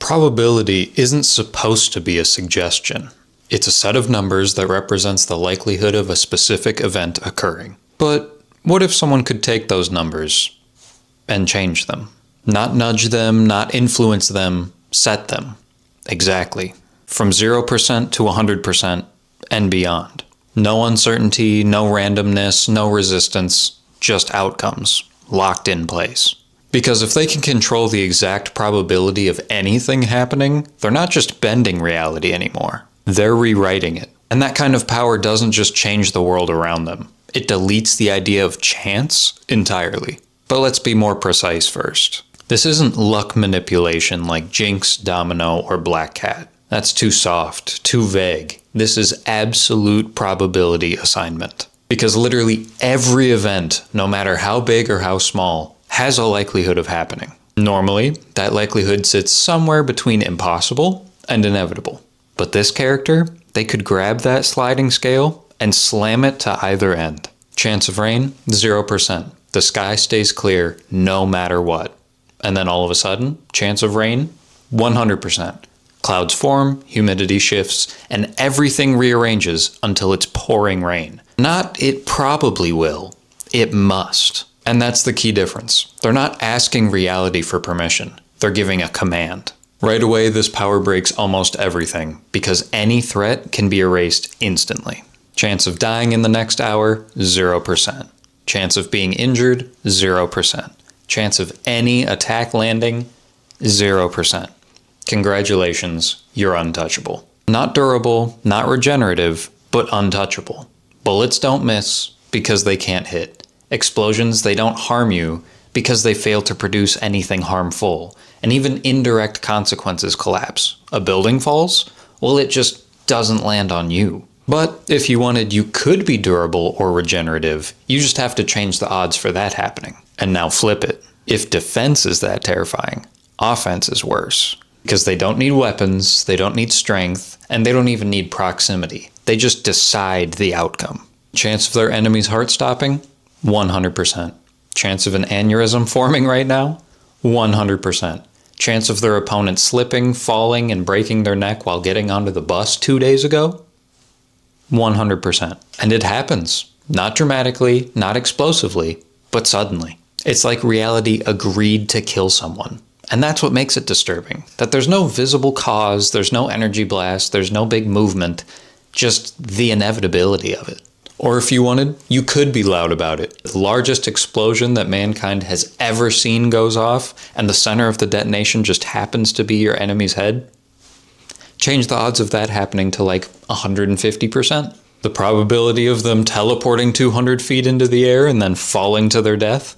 Probability isn't supposed to be a suggestion. It's a set of numbers that represents the likelihood of a specific event occurring. But what if someone could take those numbers and change them? Not nudge them, not influence them, set them. Exactly. From 0% to 100% and beyond. No uncertainty, no randomness, no resistance, just outcomes, locked in place. Because if they can control the exact probability of anything happening, they're not just bending reality anymore. They're rewriting it. And that kind of power doesn't just change the world around them. It deletes the idea of chance entirely. But let's be more precise first. This isn't luck manipulation like Jinx, Domino, or Black Cat. That's too soft, too vague. This is absolute probability assignment. Because literally every event, no matter how big or how small, has a likelihood of happening. Normally, that likelihood sits somewhere between impossible and inevitable. But this character, they could grab that sliding scale and slam it to either end. Chance of rain, 0%. The sky stays clear no matter what. And then all of a sudden, chance of rain, 100%. Clouds form, humidity shifts, and everything rearranges until it's pouring rain. Not it probably will, it must. And that's the key difference. They're not asking reality for permission. They're giving a command. Right away, this power breaks almost everything, because any threat can be erased instantly. Chance of dying in the next hour, 0%. Chance of being injured, 0%. Chance of any attack landing, 0%. Congratulations, you're untouchable. Not durable, not regenerative, but untouchable. Bullets don't miss because they can't hit. Explosions, they don't harm you because they fail to produce anything harmful. And even indirect consequences collapse. A building falls? Well, it just doesn't land on you. But if you wanted, you could be durable or regenerative. You just have to change the odds for that happening. And now flip it. If defense is that terrifying, offense is worse. Because they don't need weapons, they don't need strength, and they don't even need proximity. They just decide the outcome. Chance of their enemy's heart stopping? 100%. Chance of an aneurysm forming right now? 100%. Chance of their opponent slipping, falling, and breaking their neck while getting onto the bus 2 days ago? 100%. And it happens. Not dramatically, not explosively, but suddenly. It's like reality agreed to kill someone. And that's what makes it disturbing. That there's no visible cause, there's no energy blast, there's no big movement, just the inevitability of it. Or if you wanted, you could be loud about it. The largest explosion that mankind has ever seen goes off, and the center of the detonation just happens to be your enemy's head. Change the odds of that happening to like 150%. The probability of them teleporting 200 feet into the air and then falling to their death?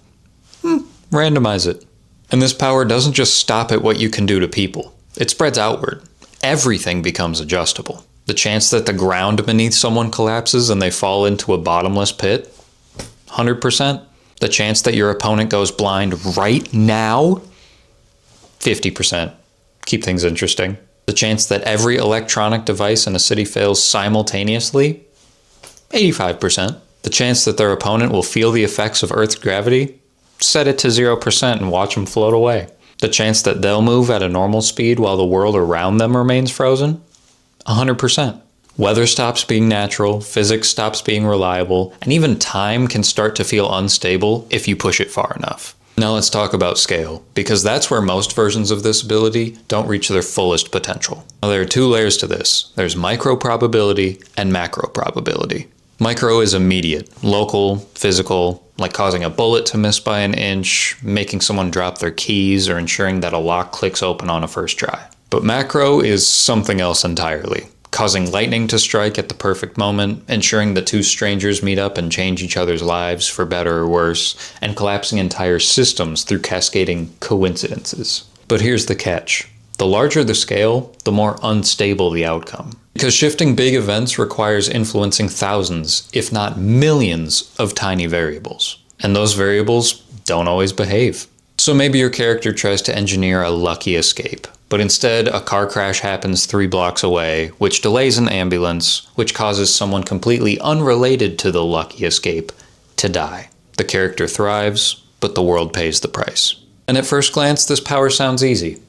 Randomize it. And this power doesn't just stop at what you can do to people. It spreads outward. Everything becomes adjustable. The chance that the ground beneath someone collapses and they fall into a bottomless pit? 100%. The chance that your opponent goes blind right now? 50%. Keep things interesting. The chance that every electronic device in a city fails simultaneously? 85%. The chance that their opponent will feel the effects of Earth's gravity? Set it to 0% and watch them float away. The chance that they'll move at a normal speed while the world around them remains frozen? 100%. Weather stops being natural, physics stops being reliable, and even time can start to feel unstable if you push it far enough. Now let's talk about scale, because that's where most versions of this ability don't reach their fullest potential. Now there are two layers to this. There's micro probability and macro probability. Micro is immediate, local, physical, like causing a bullet to miss by an inch, making someone drop their keys, or ensuring that a lock clicks open on a first try. But macro is something else entirely, causing lightning to strike at the perfect moment, ensuring the two strangers meet up and change each other's lives for better or worse, and collapsing entire systems through cascading coincidences. But here's the catch. The larger the scale, the more unstable the outcome. Because shifting big events requires influencing thousands, if not millions, of tiny variables. And those variables don't always behave. So maybe your character tries to engineer a lucky escape, but instead a car crash happens 3 blocks away, which delays an ambulance, which causes someone completely unrelated to the lucky escape to die. The character thrives, but the world pays the price. And at first glance, this power sounds easy.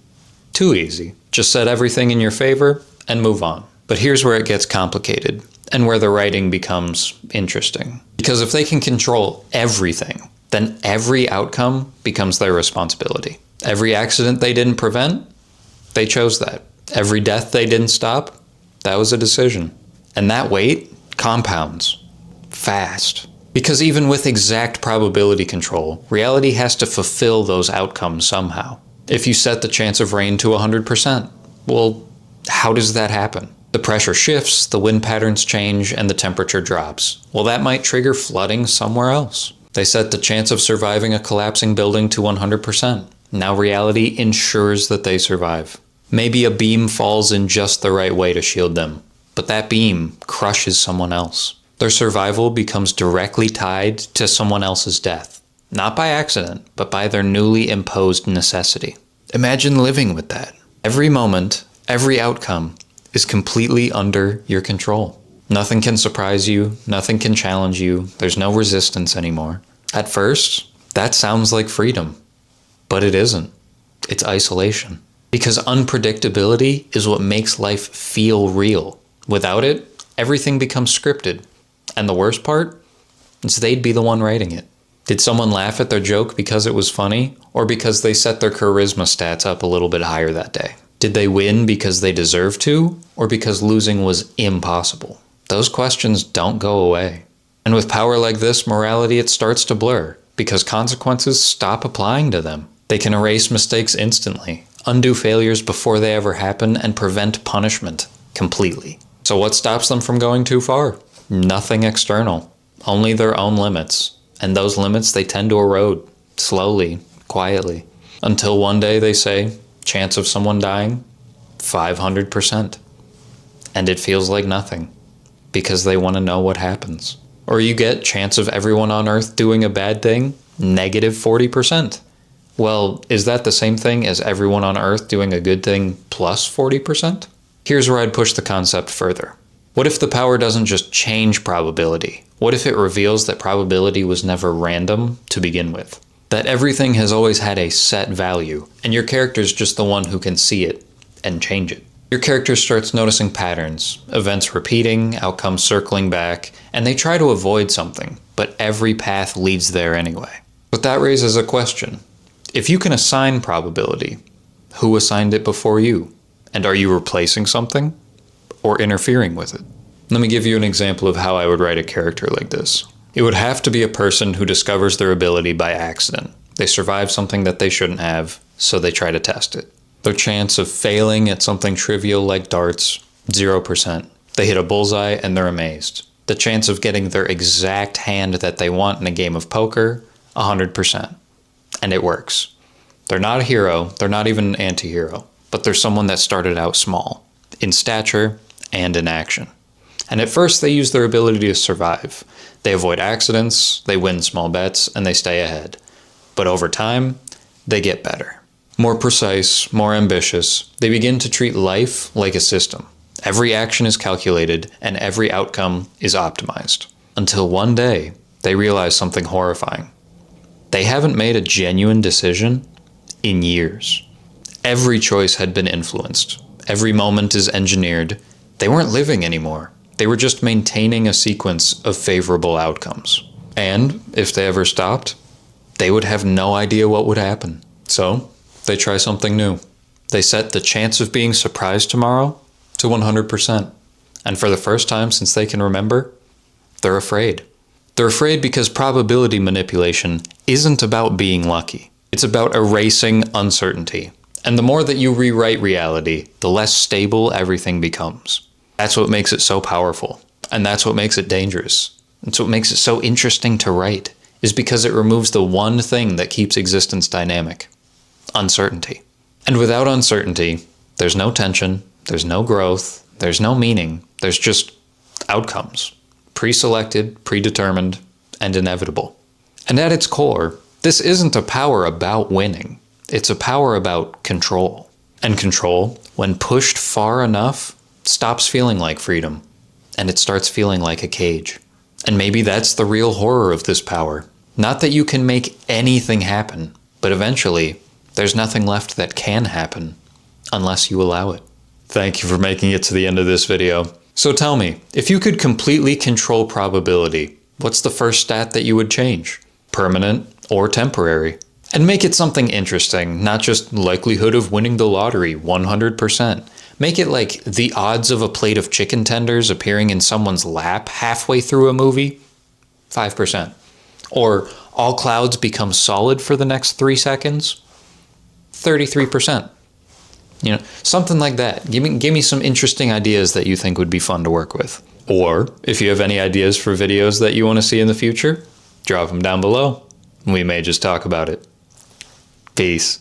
Too easy. Just set everything in your favor and move on. But here's where it gets complicated and where the writing becomes interesting. Because if they can control everything, then every outcome becomes their responsibility. Every accident they didn't prevent, they chose that. Every death they didn't stop, that was a decision. And that weight compounds fast. Because even with exact probability control, reality has to fulfill those outcomes somehow. If you set the chance of rain to 100%, well, how does that happen? The pressure shifts, the wind patterns change, and the temperature drops. Well, that might trigger flooding somewhere else. They set the chance of surviving a collapsing building to 100%. Now reality ensures that they survive. Maybe a beam falls in just the right way to shield them, but that beam crushes someone else. Their survival becomes directly tied to someone else's death. Not by accident, but by their newly imposed necessity. Imagine living with that. Every moment, every outcome is completely under your control. Nothing can surprise you, nothing can challenge you, there's no resistance anymore. At first, that sounds like freedom, but it isn't. It's isolation. Because unpredictability is what makes life feel real. Without it, everything becomes scripted. And the worst part is they'd be the one writing it. Did someone laugh at their joke because it was funny, or because they set their charisma stats up a little bit higher that day? Did they win because they deserved to, or because losing was impossible? Those questions don't go away. And with power like this, morality, it starts to blur, because consequences stop applying to them. They can erase mistakes instantly, undo failures before they ever happen, and prevent punishment completely. So what stops them from going too far? Nothing external, only their own limits. And those limits, they tend to erode, slowly, quietly, until one day they say, chance of someone dying, 500%. And it feels like nothing, because they want to know what happens. Or you get chance of everyone on Earth doing a bad thing, negative 40%. Well, is that the same thing as everyone on Earth doing a good thing plus 40%? Here's where I'd push the concept further. What if the power doesn't just change probability? What if it reveals that probability was never random to begin with? That everything has always had a set value, and your character's just the one who can see it and change it. Your character starts noticing patterns, events repeating, outcomes circling back, and they try to avoid something, but every path leads there anyway. But that raises a question. If you can assign probability, who assigned it before you? And are you replacing something or interfering with it? Let me give you an example of how I would write a character like this. It would have to be a person who discovers their ability by accident. They survive something that they shouldn't have, so they try to test it. Their chance of failing at something trivial like darts, 0%. They hit a bullseye and they're amazed. The chance of getting their exact hand that they want in a game of poker, 100%. And it works. They're not a hero, they're not even an anti-hero, but they're someone that started out small, in stature and in action. And at first they use their ability to survive. They avoid accidents, they win small bets, and they stay ahead. But over time, they get better. More precise, more ambitious, they begin to treat life like a system. Every action is calculated, and every outcome is optimized. Until one day, they realize something horrifying. They haven't made a genuine decision in years. Every choice had been influenced. Every moment is engineered. They weren't living anymore. They were just maintaining a sequence of favorable outcomes. And if they ever stopped, they would have no idea what would happen. So, they try something new. They set the chance of being surprised tomorrow to 100%. And for the first time since they can remember, they're afraid. They're afraid because probability manipulation isn't about being lucky. It's about erasing uncertainty. And the more that you rewrite reality, the less stable everything becomes. That's what makes it so powerful. And that's what makes it dangerous. That's what makes it so interesting to write, is because it removes the one thing that keeps existence dynamic: uncertainty. And without uncertainty, there's no tension, there's no growth, there's no meaning, there's just outcomes. Pre-selected, predetermined, and inevitable. And at its core, this isn't a power about winning. It's a power about control. And control, when pushed far enough, stops feeling like freedom, and it starts feeling like a cage. And maybe that's the real horror of this power. Not that you can make anything happen, but eventually, there's nothing left that can happen. unless you allow it. Thank you for making it to the end of this video. So tell me, if you could completely control probability, what's the first stat that you would change? Permanent or temporary? And make it something interesting, not just likelihood of winning the lottery, 100%. Make it like the odds of a plate of chicken tenders appearing in someone's lap halfway through a movie, 5%. Or all clouds become solid for the next 3 seconds, 33%. You know, something like that. Give me some interesting ideas that you think would be fun to work with. Or if you have any ideas for videos that you want to see in the future, drop them down below. We may just talk about it. Peace.